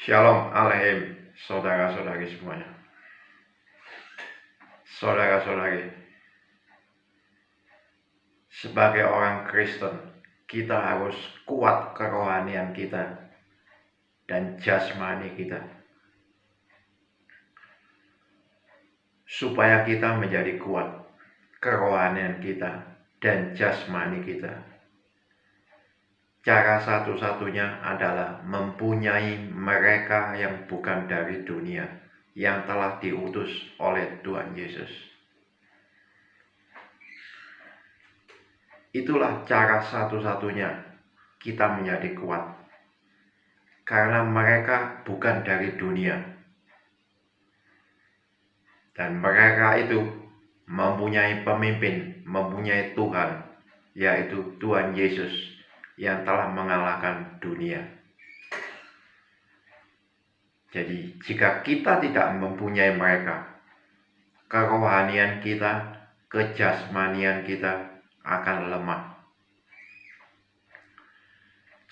Shalom Aleihim, saudara-saudari semuanya. Saudara-saudari, sebagai orang Kristen, kita harus kuat kerohanian kita dan jasmani kita, supaya kita menjadi kuat kerohanian kita dan jasmani kita. Cara satu-satunya adalah mempunyai mereka yang bukan dari dunia, yang telah diutus oleh Tuhan Yesus. Itulah cara satu-satunya kita menjadi kuat, karena mereka bukan dari dunia, dan mereka itu mempunyai pemimpin, mempunyai Tuhan, yaitu Tuhan Yesus yang telah mengalahkan dunia. Jadi jika kita tidak mempunyai mereka, kerohanian kita, kejasmanian kita akan lemah.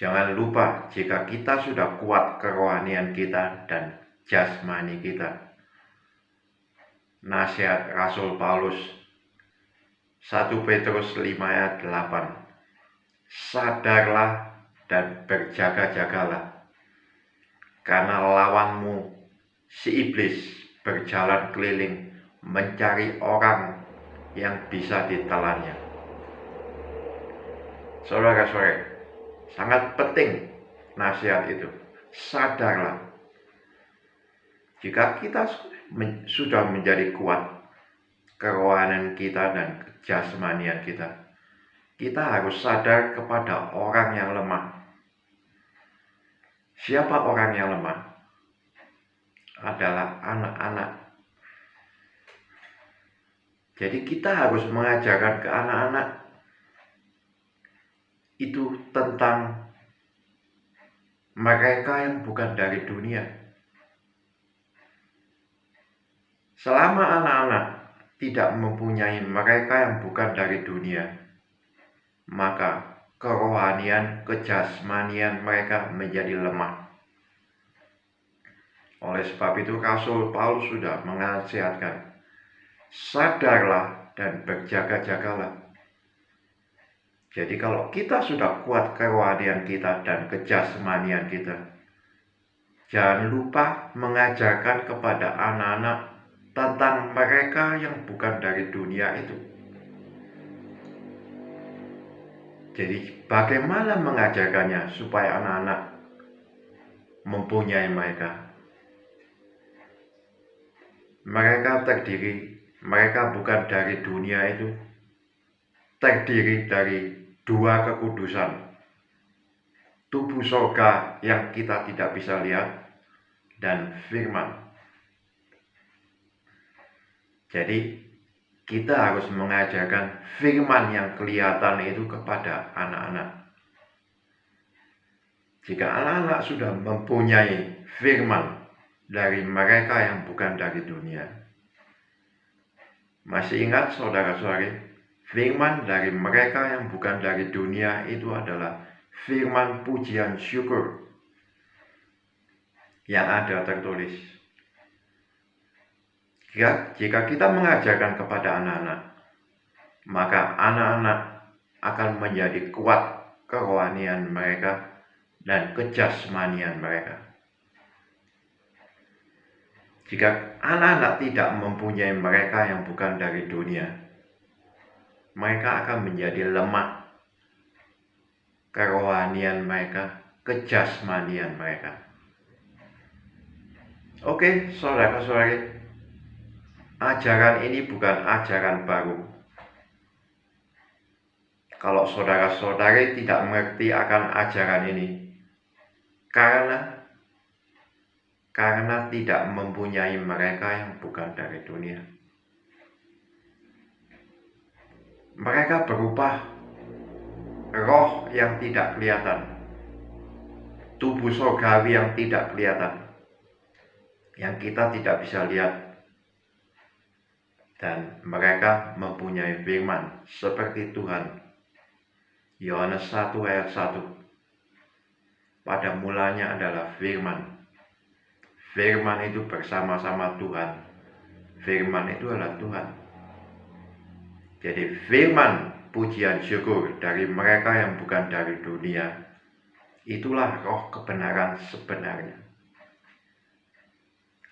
Jangan lupa, jika kita sudah kuat kerohanian kita dan jasmani kita, nasihat Rasul Paulus 1 Petrus 5 ayat 8, sadarlah dan berjaga-jagalah, karena lawanmu si iblis berjalan keliling mencari orang yang bisa ditelannya. Saudara-saudara, sangat penting nasihat itu. Sadarlah. Jika kita sudah menjadi kuat kerohanian kita dan kejasmanian kita, kita harus sadar kepada orang yang lemah. Siapa orang yang lemah? Adalah anak-anak. Jadi kita harus mengajarkan ke anak-anak itu tentang mereka yang bukan dari dunia. Selama anak-anak tidak mempunyai mereka yang bukan dari dunia, maka kerohanian, kejasmanian mereka menjadi lemah. Oleh sebab itu Rasul Paulus sudah menasihatkan, sadarlah dan berjaga-jagalah. Jadi kalau kita sudah kuat kerohanian kita dan kejasmanian kita, jangan lupa mengajarkan kepada anak-anak tentang mereka yang bukan dari dunia itu. Jadi bagaimana mengajarkannya supaya anak-anak mempunyai mereka? Mereka bukan dari dunia itu terdiri dari dua kekudusan, tubuh surga yang kita tidak bisa lihat, dan firman. Jadi kita harus mengajarkan firman yang kelihatan itu kepada anak-anak. Jika anak-anak sudah mempunyai firman dari mereka yang bukan dari dunia, masih ingat saudara-saudari, firman dari mereka yang bukan dari dunia itu adalah firman pujian syukur yang ada tertulis. Jika kita mengajarkan kepada anak-anak, maka anak-anak akan menjadi kuat kerohanian mereka dan kejasmanian mereka. Jika anak-anak tidak mempunyai mereka yang bukan dari dunia, mereka akan menjadi lemah kerohanian mereka, kejasmanian mereka. Oke, saudara-saudari, ajaran ini bukan ajaran baru. Kalau saudara-saudari tidak mengerti akan ajaran ini, karena tidak mempunyai mereka yang bukan dari dunia. Mereka berupa roh yang tidak kelihatan, tubuh surgawi yang tidak kelihatan, yang kita tidak bisa lihat. Dan mereka mempunyai firman seperti Tuhan. Yohanes 1 ayat 1. Pada mulanya adalah firman, Firman itu bersama-sama Tuhan. Firman itu adalah Tuhan. Jadi firman pujian syukur dari mereka yang bukan dari dunia, itulah roh kebenaran sebenarnya.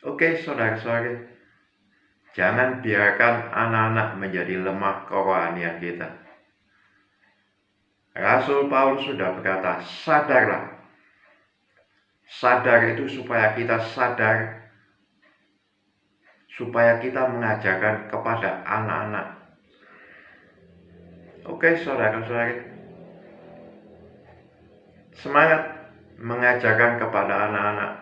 Oke, saudara-saudari, jangan biarkan anak-anak menjadi lemah kerohanian kita. Rasul Paulus sudah berkata, sadarlah. Sadar itu supaya kita sadar, supaya kita mengajarkan kepada anak-anak. Oke, saudara-saudari, semangat mengajarkan kepada anak-anak,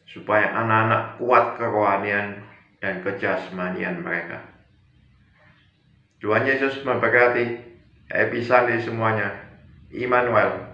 supaya anak-anak kuat kerohanian dan kejasmanian mereka. Tuhan Yesus memberkati. Happy Sunday semuanya. Immanuel.